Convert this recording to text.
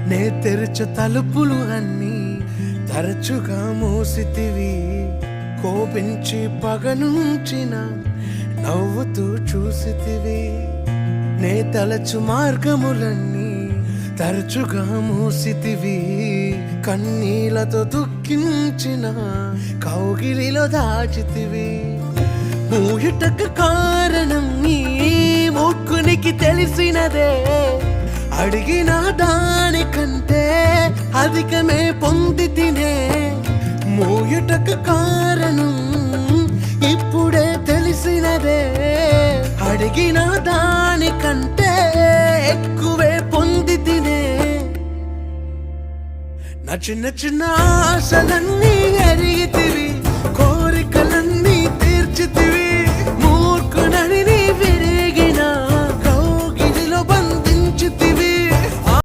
నే తెరచు తలుపులు అన్నీ తరచుగా మూసితివి. కోపించి పగనుంచిన నవ్వుతూ చూసితివి. నే తలచు మార్గములన్నీ తరచుగా మూసితివి. కన్నీలతో దుఃఖించిన కౌగిలిలో దాచితివి. మూయుటకు కారణం నీ మూర్ఖునికి తెలిసినదే. అడిగిన దానికంటే అధికమే పొంది తినే. మూయుటకు కారణం ఇప్పుడే తెలిసినదే. అడిగిన దానికంటే ఎక్కువే పొంది తినే. నా చిన్న చిన్న ఆశలన్నీ ఎరిగితివి.